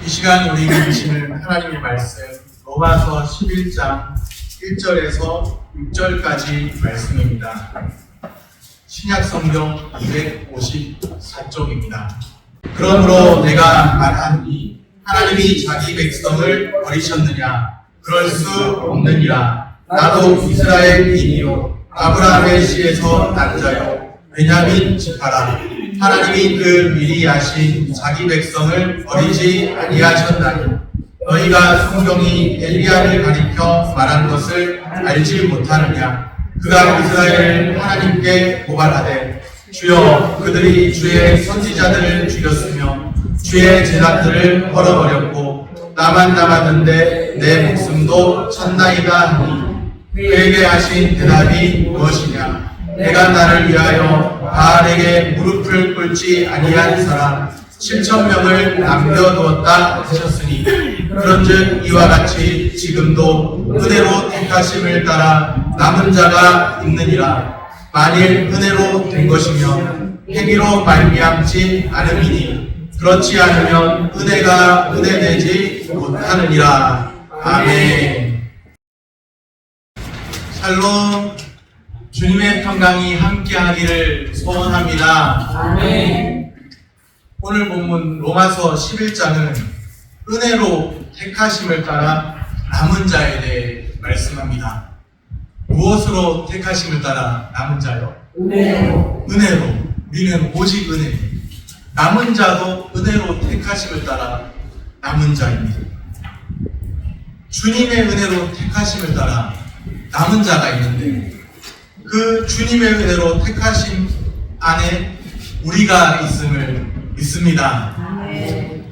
이 시간 우리 읽으시는 하나님의 말씀 로마서 11장 1절에서 6절까지 말씀입니다. 신약성경 254쪽입니다. 그러므로 내가 말하니 하나님이 자기 백성을 버리셨느냐? 그럴 수 없느니라. 나도 이스라엘인이요 아브라함의 씨에서 난 자요 베냐민 지파라. 하나님이 그 미리 아신 자기 백성을 버리지 아니하셨나니 너희가 성경이 엘리야를 가리켜 말한 것을 알지 못하느냐? 그가 이스라엘을 하나님께 고발하되 주여 그들이 주의 선지자들을 죽였으며 주의 제단들을 헐어버렸고 나만 남았는데 내 목숨도 쳤나이다 하니 그에게 하신 대답이 무엇이냐? 내가 나를 위하여 바알에게 무릎을 꿇지 아니한 사람 7,000명을 남겨두었다 하셨으니 그런즉 이와 같이 지금도 은혜로 택하심을 따라 남은 자가 있느니라. 만일 은혜로 된 것이면 행위로 말미암지 않음이니 그렇지 않으면 은혜가 은혜되지 못하느니라. 아멘. 샬롬. 주님의 평강이 함께하기를 소원합니다. 아멘. 오늘 본문 로마서 11장은 은혜로 택하심을 따라 남은 자에 대해 말씀합니다. 무엇으로 택하심을 따라 남은 자요? 은혜로. 은혜로. 우리는 오직 은혜. 남은 자도 은혜로 택하심을 따라 남은 자입니다. 주님의 은혜로 택하심을 따라 남은 자가 있는데 그 주님의 은혜로 택하심 안에 우리가 있음을 믿습니다. 아멘.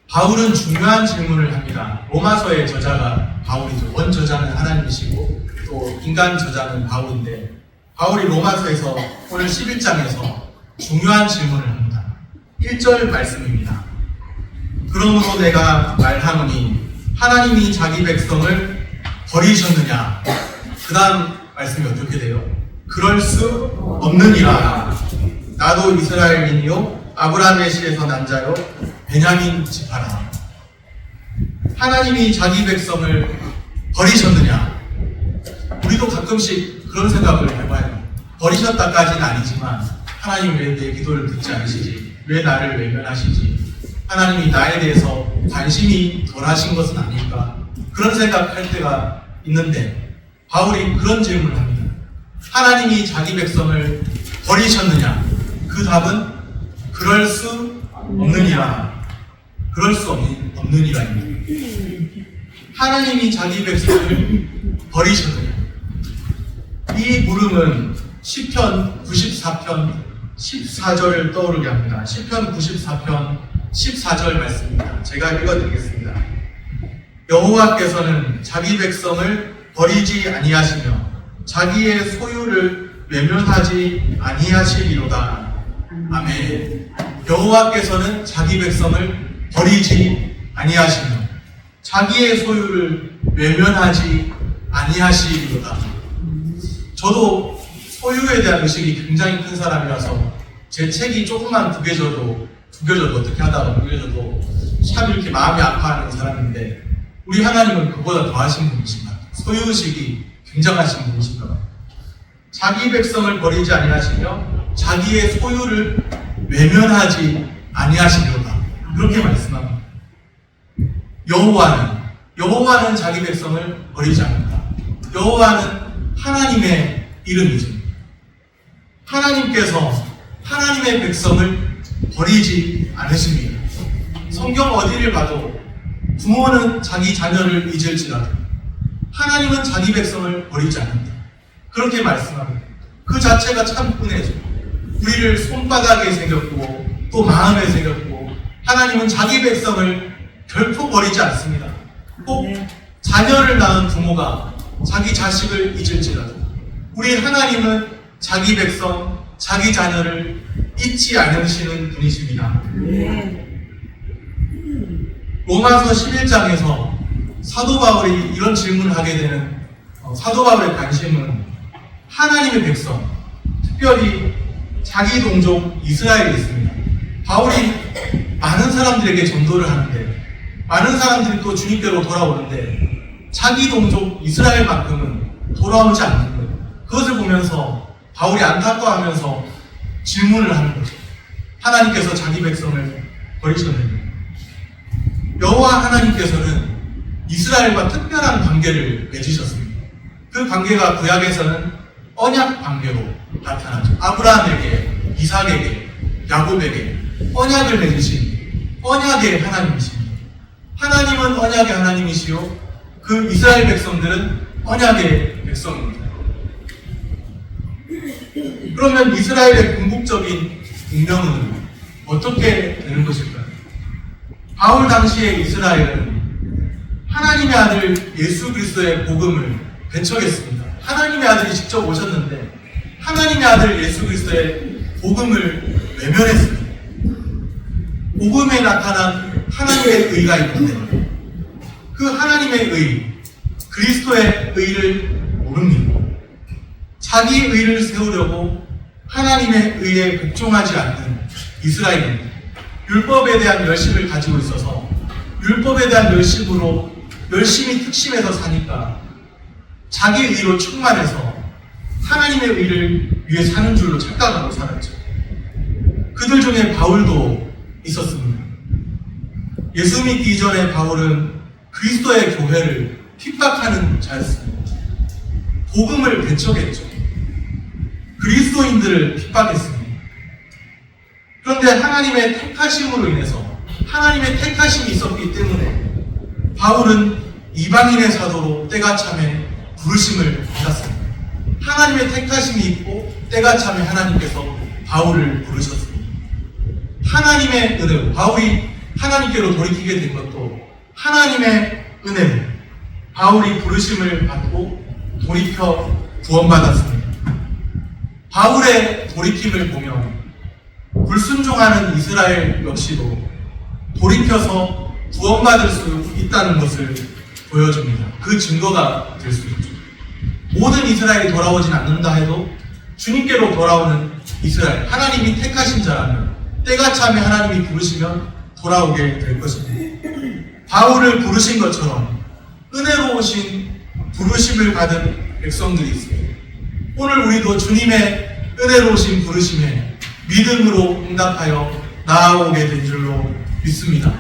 바울은 중요한 질문을 합니다. 로마서의 저자가 바울이죠. 원 저자는 하나님이시고 또 인간 저자는 바울인데 바울이 로마서에서 오늘 11장에서 중요한 질문을 합니다. 1절 말씀입니다. 그러므로 내가 말하노니 하나님이 자기 백성을 버리셨느냐? 그 다음 말씀이 어떻게 돼요? 그럴 수 없느니라. 나도 이스라엘인이요 아브라함의 씨에서 난 자요 베냐민 지파라. 하나님이 자기 백성을 버리셨느냐? 우리도 가끔씩 그런 생각을 해봐요. 버리셨다까지는 아니지만 하나님 왜 내 기도를 듣지 않으시지? 왜 나를 외면하시지? 하나님이 나에 대해서 관심이 덜하신 것은 아닐까? 그런 생각할 때가 있는데 바울이 그런 질문을 합니다. 하나님이 자기 백성을 버리셨느냐? 그 답은 그럴 수 없느니라. 그럴 수 없느니라입니다. 하나님이 자기 백성을 버리셨느냐? 이 물음은 시편 94편 14절을 떠오르게 합니다. 시편 94편 14절 말씀입니다. 제가 읽어드리겠습니다. 여호와께서는 자기 백성을 버리지 아니하시며 자기의 소유를 외면하지 아니하시리로다. 아멘. 여호와께서는 자기 백성을 버리지 아니하시며 자기의 소유를 외면하지 아니하시리로다. 저도 소유에 대한 의식이 굉장히 큰 사람이라서 제 책이 조금만 구겨져도 어떻게 하다가 구겨져도 참 이렇게 마음이 아파하는 사람인데 우리 하나님은 그보다 더하신 분이신가? 소유의식이 굉장하신 분이신가 봐요. 자기 백성을 버리지 아니하시며 자기의 소유를 외면하지 아니하시려다. 그렇게 말씀합니다. 여호와는 자기 백성을 버리지 않는다. 여호와는 하나님의 이름이죠. 하나님께서 하나님의 백성을 버리지 않으십니다. 성경 어디를 봐도 부모는 자기 자녀를 잊을지라도 하나님은 자기 백성을 버리지 않는다. 그렇게 말씀합니다. 그 자체가 참 은혜죠. 우리를 손바닥에 새겼고 또 마음에 새겼고 하나님은 자기 백성을 결코 버리지 않습니다. 꼭 자녀를 낳은 부모가 자기 자식을 잊을지라도 우리 하나님은 자기 백성, 자기 자녀를 잊지 않으시는 분이십니다. 로마서 11장에서 사도 바울이 이런 질문을 하게 되는 사도 바울의 관심은 하나님의 백성, 특별히 자기 동족 이스라엘이 있습니다. 바울이 많은 사람들에게 전도를 하는데 많은 사람들이 또 주님께로 돌아오는데 자기 동족 이스라엘만큼은 돌아오지 않는 거예요. 그것을 보면서 바울이 안타까워하면서 질문을 하는 거죠. 하나님께서 자기 백성을 버리셨느냐? 여호와 하나님께서는 이스라엘과 특별한 관계를 맺으셨습니다. 그 관계가 구약에서는 언약 관계로 나타나죠. 아브라함에게, 이삭에게, 야곱에게 언약을 맺으신 언약의 하나님이십니다. 하나님은 언약의 하나님이시요 그 이스라엘 백성들은 언약의 백성입니다. 그러면 이스라엘의 궁극적인 운명은 어떻게 되는 것일까요? 바울 당시의 이스라엘은 하나님의 아들 예수 그리스도의 복음을 배척했습니다. 하나님의 아들이 직접 오셨는데 하나님의 아들 예수 그리스도의 복음을 외면했습니다. 복음에 나타난 하나님의 의가 있는데 그 하나님의 의, 그리스도의 의를 모릅니다. 자기 의를 세우려고 하나님의 의에 복종하지 않는 이스라엘입니다. 율법에 대한 열심을 가지고 있어서 율법에 대한 열심으로 열심히 특심해서 사니까 자기 의로 충만해서 하나님의 의를 위해 사는 줄로 착각하고 살았죠. 그들 중에 바울도 있었습니다. 예수 믿기 이전에 바울은 그리스도의 교회를 핍박하는 자였습니다. 복음을 배척했죠. 그리스도인들을 핍박했습니다. 그런데 하나님의 택하심으로 인해서 하나님의 택하심이 있었기 때문에 바울은 이방인의 사도로 때가 참에 부르심을 받았습니다. 하나님의 택하심이 있고 때가 참에 하나님께서 바울을 부르셨습니다. 하나님의 은혜로 바울이 하나님께로 돌이키게 된 것도 하나님의 은혜로 바울이 부르심을 받고 돌이켜 구원받았습니다. 바울의 돌이킴을 보며 불순종하는 이스라엘 역시도 돌이켜서 구원받을 수 있다는 것을 보여줍니다. 그 증거가 될 수 있죠. 모든 이스라엘이 돌아오진 않는다 해도 주님께로 돌아오는 이스라엘, 하나님이 택하신 자라면 때가 참에 하나님이 부르시면 돌아오게 될 것입니다. 바울을 부르신 것처럼 은혜로우신 부르심을 받은 백성들이 있습니다. 오늘 우리도 주님의 은혜로우신 부르심에 믿음으로 응답하여 나아오게 된 줄로 믿습니다.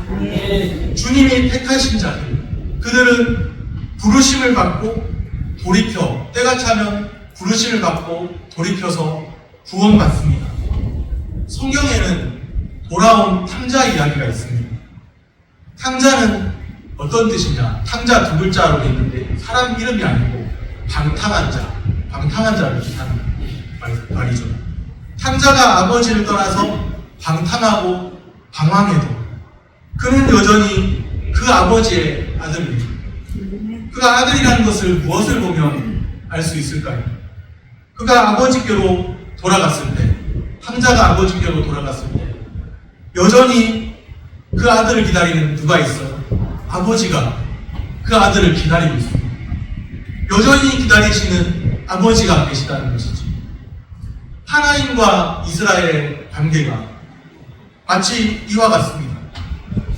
주님이 택하신 자들, 그들은 부르심을 받고 돌이켜 때가 차면 부르심을 받고 돌이켜서 구원받습니다. 성경에는 돌아온 탕자 이야기가 있습니다. 탕자는 어떤 뜻이냐? 탕자 두 글자로 되어 있는데 사람 이름이 아니고 방탕한 자를 뜻하는 말이죠. 탕자가 아버지를 떠나서 방탕하고 방황해도 그는 여전히 그 아버지의 아들입니다. 그가 아들이라는 것을 무엇을 보면 알 수 있을까요? 그가 아버지께로 돌아갔을 때, 탕자가 아버지께로 돌아갔을 때 여전히 그 아들을 기다리는 누가 있어요? 아버지가 그 아들을 기다리고 있습니다. 여전히 기다리시는 아버지가 계시다는 것이죠. 하나님과 이스라엘의 관계가 마치 이와 같습니다.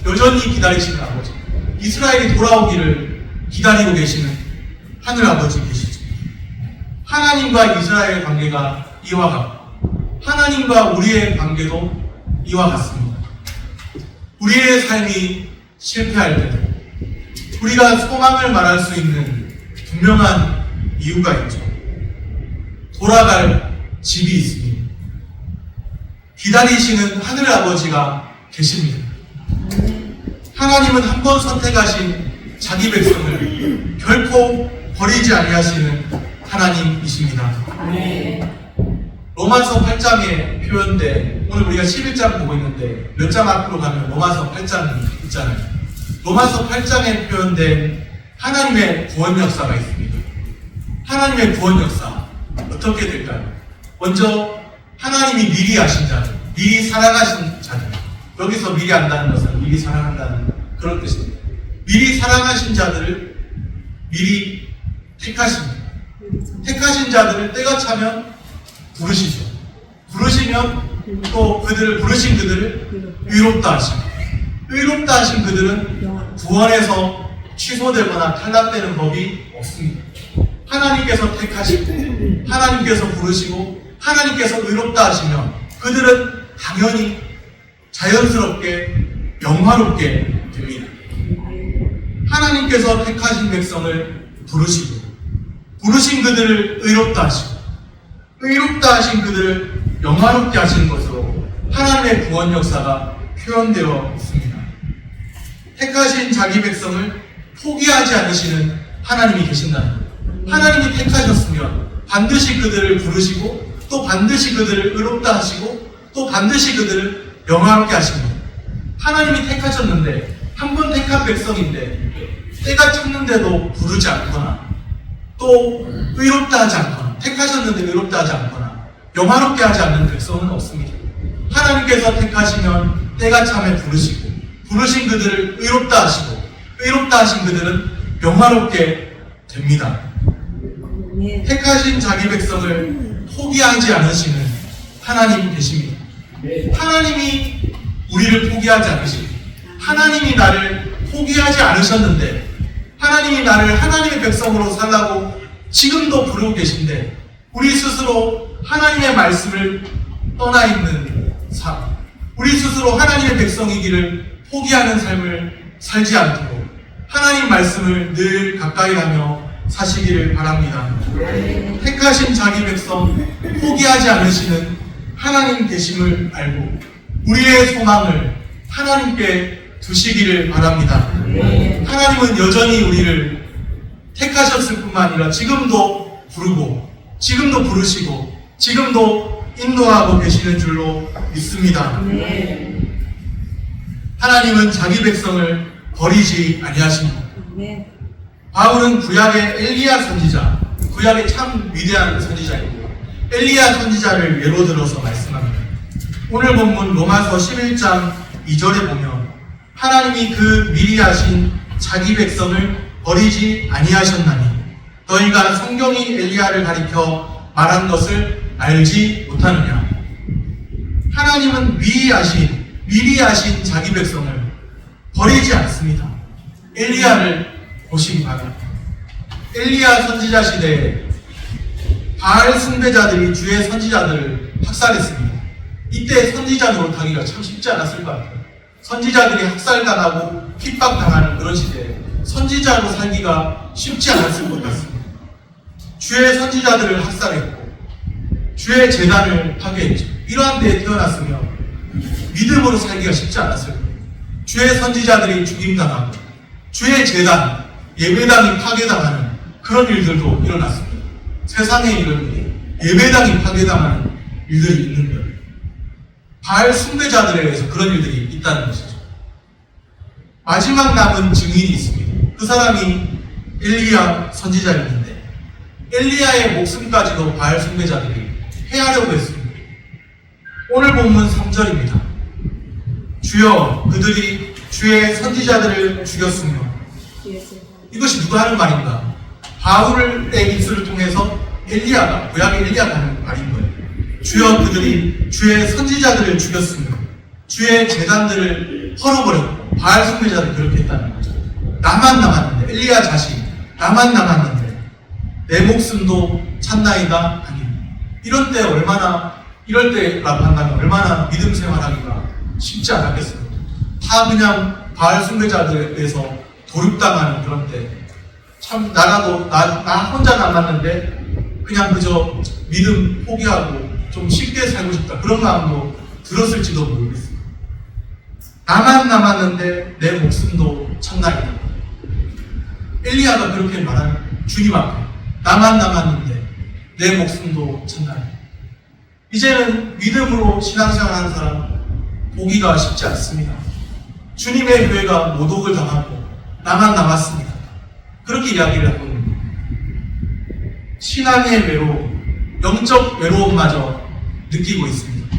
여전히 기다리시는 아버지, 이스라엘이 돌아오기를 기다리고 계시는 하늘 아버지 계시죠. 하나님과 이스라엘 관계가 이와 같고 하나님과 우리의 관계도 이와 같습니다. 우리의 삶이 실패할 때도 우리가 소망을 말할 수 있는 분명한 이유가 있죠. 돌아갈 집이 있습니다. 기다리시는 하늘 아버지가 계십니다. 하나님은 한 번 선택하신 자기 백성을 결코 버리지 아니하시는 하나님이십니다. 로마서 8장에 표현된, 오늘 우리가 11장 보고 있는데 몇 장 앞으로 가면 로마서 8장이 있잖아요. 로마서 8장에 표현된 하나님의 구원 역사가 있습니다. 하나님의 구원 역사 어떻게 될까요? 먼저 하나님이 미리 아신 자들, 미리 사랑하신 자들, 여기서 미리 안다는 것은 미리 사랑한다는 그런 뜻입니다. 미리 사랑하신 자들을 미리 택하십니다. 택하신 자들을 때가 차면 부르시죠. 부르시면 또 그들을 부르신 그들을 의롭다 하십니다. 의롭다 하신 그들은 구원에서 취소되거나 탈락되는 법이 없습니다. 하나님께서 택하시고 하나님께서 부르시고 하나님께서 의롭다 하시면 그들은 당연히 자연스럽게 영화롭게 됩니다. 하나님께서 택하신 백성을 부르신 그들을 의롭다 하시고 의롭다 하신 그들을 영화롭게 하시는 것으로 하나님의 구원 역사가 표현되어 있습니다. 택하신 자기 백성을 포기하지 않으시는 하나님이 계신다는 것. 하나님이 택하셨으면 반드시 그들을 부르시고 또 반드시 그들을 의롭다 하시고 또 반드시 그들을 영화롭게 하십니다. 하나님이 택하셨는데 한 번 택한 백성인데 때가 찼는데도 부르지 않거나 또 의롭다 하지 않거나 택하셨는데 의롭다 하지 않거나 영화롭게 하지 않는 백성은 없습니다. 하나님께서 택하시면 때가 참에 부르신 그들을 의롭다 하시고 의롭다 하신 그들은 영화롭게 됩니다. 택하신 자기 백성을 포기하지 않으시는 하나님 계십니다. 하나님이 우리를 포기하지 않으시고 하나님이 나를 포기하지 않으셨는데 하나님이 나를 하나님의 백성으로 살라고 지금도 부르고 계신데 우리 스스로 하나님의 말씀을 떠나 있는 삶, 우리 스스로 하나님의 백성이기를 포기하는 삶을 살지 않도록 하나님 말씀을 늘 가까이 하며 사시기를 바랍니다. 택하신 자기 백성 포기하지 않으시는 하나님 계심을 알고 우리의 소망을 하나님께 두시기를 바랍니다. 하나님은 여전히 우리를 택하셨을 뿐만 아니라 지금도 부르고 지금도 부르시고 지금도 인도하고 계시는 줄로 믿습니다. 하나님은 자기 백성을 버리지 아니하십니다. 바울은 구약의 엘리야 선지자, 구약의 참 위대한 선지자이고 엘리야 선지자를 예로 들어서 말씀합니다. 오늘 본문 로마서 11장 2절에 보면 하나님이 그 미리 하신 자기 백성을 버리지 아니하셨나니 너희가 성경이 엘리야를 가리켜 말한 것을 알지 못하느냐. 하나님은 미리 하신 자기 백성을 버리지 않습니다. 엘리야를 보시기 바랍니다. 엘리야 선지자 시대에 바알 숭배자들이 주의 선지자들을 학살했습니다. 이때 선지자 노릇하기가 참 쉽지 않았을 것 같아요. 선지자들이 학살당하고 핍박당하는 그런 시대에 선지자로 살기가 쉽지 않았을 것 같습니다. 주의 선지자들을 학살했고 주의 제단을 파괴했죠. 이러한 때에 태어났으면 믿음으로 살기가 쉽지 않았을 거예요. 주의 선지자들이 죽임당하고 주의 제단, 예배당이 파괴당하는 그런 일들도 일어났습니다. 세상에 이런 일이 예배당이 파괴당하는 일들이 있는 거예요. 바알 숭배자들에 의해서 그런 일들이 있다는 것이죠. 마지막 남은 증인이 있습니다. 그 사람이 엘리야 선지자였는데 엘리야의 목숨까지도 바알 숭배자들이 해하려고 했습니다. 오늘 본문 3절입니다. 주여 그들이 주의 선지자들을 죽였으며 이것이 누가 하는 말인가? 바울의 입술을 통해서 엘리야가 구약의 엘리야가 하는 말인 거예요. 주여 그들이 주의 선지자들을 죽였으며 주의 제단들을 헐어버렸고 바알 숭배자들이 그렇게 했다는 거죠. 나만 남았는데 엘리야 자신 나만 남았는데 내 목숨도 찾나이다? 아니 이럴 때라고 한다면 얼마나 믿음 생활하기가 쉽지 않았겠습니까? 다 그냥 바알 숭배자들에서 도륙당하는 그런 때 참 나라도 나 혼자 남았는데 그냥 그저 믿음 포기하고 좀 쉽게 살고 싶다 그런 마음도 들었을지도 모르겠습니다. 나만 남았는데 내 목숨도 찾나이다. 엘리야가 그렇게 말하는 주님 앞에 나만 남았는데 내 목숨도 찾나이다. 이제는 믿음으로 신앙생활하는 사람 보기가 쉽지 않습니다. 주님의 교회가 모독을 당하고 나만 남았습니다. 그렇게 이야기를 하고 있습니다. 신앙의 외로움, 영적 외로움마저 느끼고 있습니다.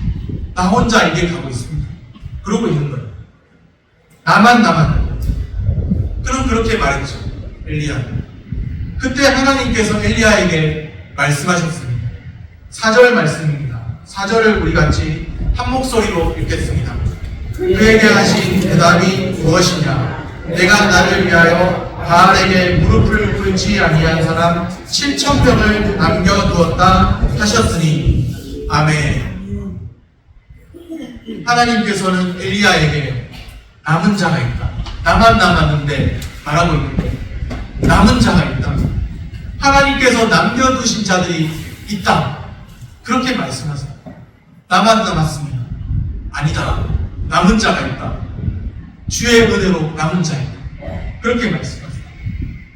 나 혼자 이게 가고 있습니다. 그러고 있는 거예요. 나만 남았는데. 그럼 그렇게 말했죠. 엘리야. 그때 하나님께서 엘리야에게 말씀하셨습니다. 4절 말씀입니다. 4절을 우리 같이 한 목소리로 읽겠습니다. 그에게 하신 대답이 무엇이냐? 내가 나를 위하여 바알에게 무릎을 꿇지 아니한 사람 7,000명을 남겨두었다 하셨으니 아멘. 하나님께서는 엘리야에게 남은 자가 있다, 나만 남았는데 말하고 있는데 남은 자가 있다, 하나님께서 남겨두신 자들이 있다, 그렇게 말씀하세요. 나만 남았습니다. 아니다, 남은 자가 있다, 주의 은혜로 남은 자 있다, 그렇게 말씀하세요.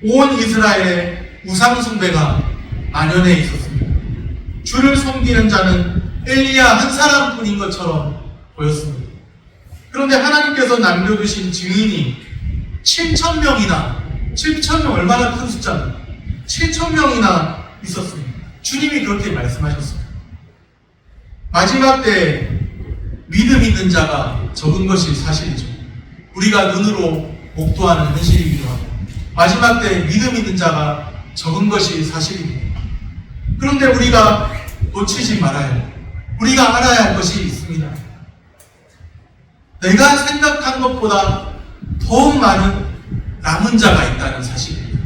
온 이스라엘의 우상 숭배가 만연해 있었습니다. 주를 섬기는 자는 엘리야 한 사람뿐인 것처럼 보였습니다. 그런데 하나님께서 남겨두신 증인이 7,000명이나, 7,000명 얼마나 큰 숫자입니까? 7,000명이나 있었습니다. 주님이 그렇게 말씀하셨습니다. 마지막 때 믿음 있는 자가 적은 것이 사실이죠. 우리가 눈으로 목도하는 현실이기도 하고 마지막 때 믿음 있는 자가 적은 것이 사실입니다. 그런데 우리가 놓치지 말아야 해요. 우리가 알아야 할 것이 있습니다. 내가 생각한 것보다 더욱 많은 남은 자가 있다는 사실입니다.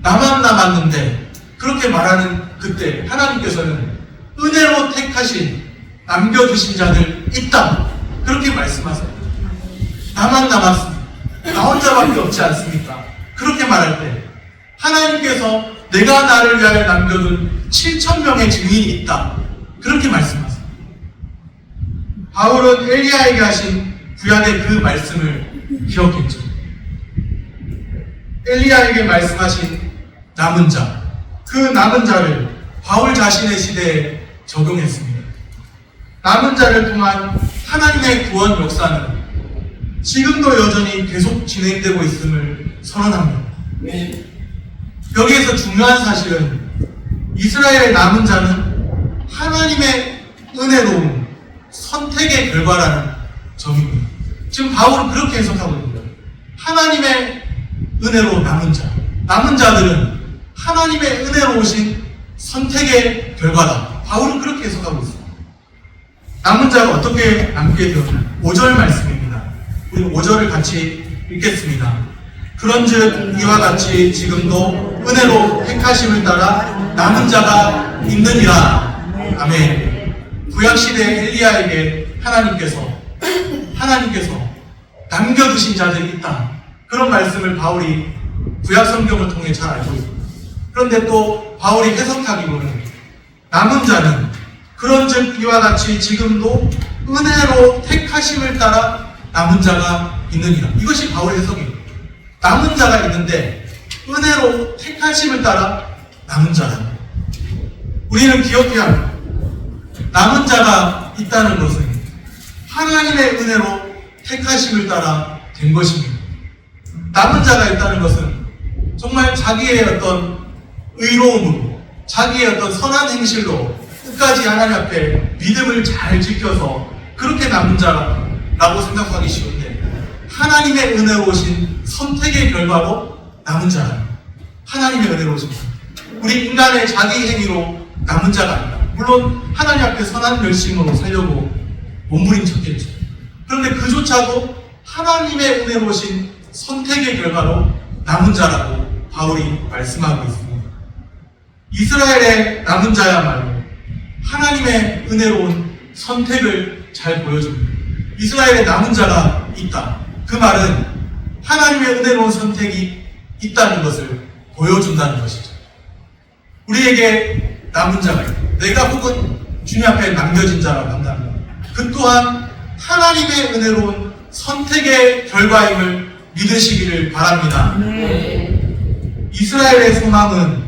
나만 남았는데 그렇게 말하는 그때 하나님께서는 은혜로 택하신 남겨두신 자들 있다, 그렇게 말씀하세요. 나만 남았습니다. 나 혼자밖에 없지 않습니까? 그렇게 말할 때 하나님께서 내가 나를 위하여 남겨둔 7,000명의 증인이 있다, 그렇게 말씀하세요. 바울은 엘리야에게 하신 구약의 그 말씀을 기억했죠. 엘리야에게 말씀하신 남은 자, 그 남은 자를 바울 자신의 시대에 적용했습니다. 남은 자를 통한 하나님의 구원 역사는 지금도 여전히 계속 진행되고 있음을 선언합니다. 여기에서 중요한 사실은 이스라엘의 남은 자는 하나님의 은혜로운 선택의 결과라는 점입니다. 지금 바울은 그렇게 해석하고 있습니다. 하나님의 은혜로 남은 자, 남은 자들은 하나님의 은혜로우신 선택의 결과다. 바울은 그렇게 해석하고 있습니다. 남은 자가 어떻게 남게 되었냐? 5절 말씀입니다. 우리 5절을 같이 읽겠습니다. 그런즉 이와 같이 지금도 은혜로 택하심을 따라 남은 자가 있느니라. 아멘. 구약시대 엘리야에게 하나님께서 남겨두신 자들이 있다, 그런 말씀을 바울이 구약 성경을 통해 잘 알고 있습니다. 그런데 또 바울이 해석하기로는 남은 자는 그런즉 이와 같이 지금도 은혜로 택하심을 따라 남은 자가 있느니라. 이것이 바울의 해석입니다. 남은 자가 있는데 은혜로 택하심을 따라 남은 자다. 우리는 기억해야 합니다. 남은 자가 있다는 것은 하나님의 은혜로 택하심을 따라 된 것입니다. 남은 자가 있다는 것은 정말 자기의 어떤 의로움으로, 자기의 어떤 선한 행실로 끝까지 하나님 앞에 믿음을 잘 지켜서 그렇게 남은 자라고 생각하기 쉬운데, 하나님의 은혜로우신 선택의 결과로 남은 자라. 하나님의 은혜로우신 자. 우리 인간의 자기 행위로 남은 자가 아니다. 물론 하나님 앞에 선한 열심으로 살려고 몸부림쳤겠죠. 그런데 그조차도 하나님의 은혜로우신 선택의 결과로 남은 자라고 바울이 말씀하고 있습니다. 이스라엘의 남은 자야말로 하나님의 은혜로운 선택을 잘 보여줍니다. 이스라엘의 남은 자가 있다. 그 말은 하나님의 은혜로운 선택이 있다는 것을 보여준다는 것이죠. 우리에게 남은 자가 있다. 내가 혹은 주님 앞에 남겨진 자라고 한다면 그 또한 하나님의 은혜로운 선택의 결과임을 믿으시기를 바랍니다. 이스라엘의 소망은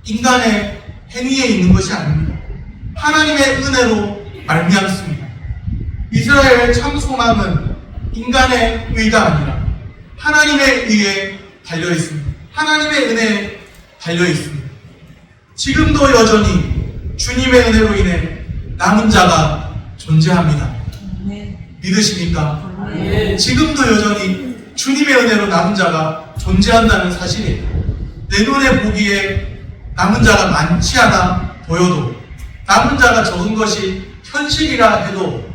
인간의 행위에 있는 것이 아닙니다. 하나님의 은혜로 말미암습니다. 이스라엘의 참 소망은 인간의 의가 아니라 하나님의 의에 달려 있습니다. 하나님의 은혜에 달려 있습니다. 지금도 여전히 주님의 은혜로 인해 남은 자가 존재합니다. 믿으십니까? 지금도 여전히 주님의 은혜로 남은 자가 존재한다는 사실이에요. 내 눈에 보기에 남은 자가 많지 않아 보여도, 남은 자가 적은 것이 현실이라 해도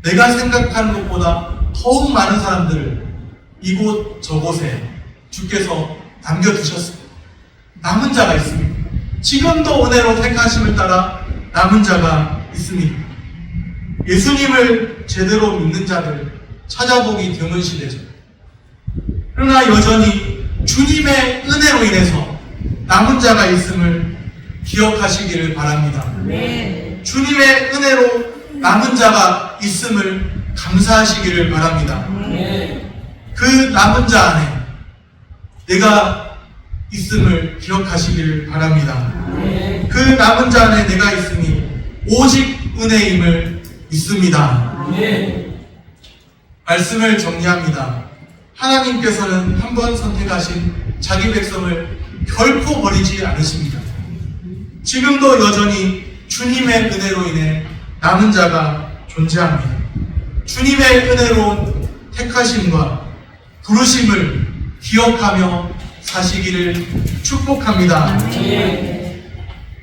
내가 생각하는 것보다 더욱 많은 사람들을 이곳 저곳에 주께서 남겨두셨습니다. 남은 자가 있습니다. 지금도 은혜로 택하심을 따라 남은 자가 있습니다. 예수님을 제대로 믿는 자들 찾아보기 드문 시대죠. 그러나 여전히 주님의 은혜로 인해서 남은 자가 있음을 기억하시기를 바랍니다. 주님의 은혜로 남은 자가 있음을 감사하시기를 바랍니다. 그 남은 자 안에 내가 있음을 기억하시기를 바랍니다. 그 남은 자 안에 내가 있음이 오직 은혜임을 믿습니다. 말씀을 정리합니다. 하나님께서는 한 번 선택하신 자기 백성을 결코 버리지 않으십니다. 지금도 여전히 주님의 은혜로 인해 남은 자가 존재합니다. 주님의 은혜로 택하심과 부르심을 기억하며 사시기를 축복합니다.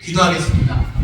기도하겠습니다.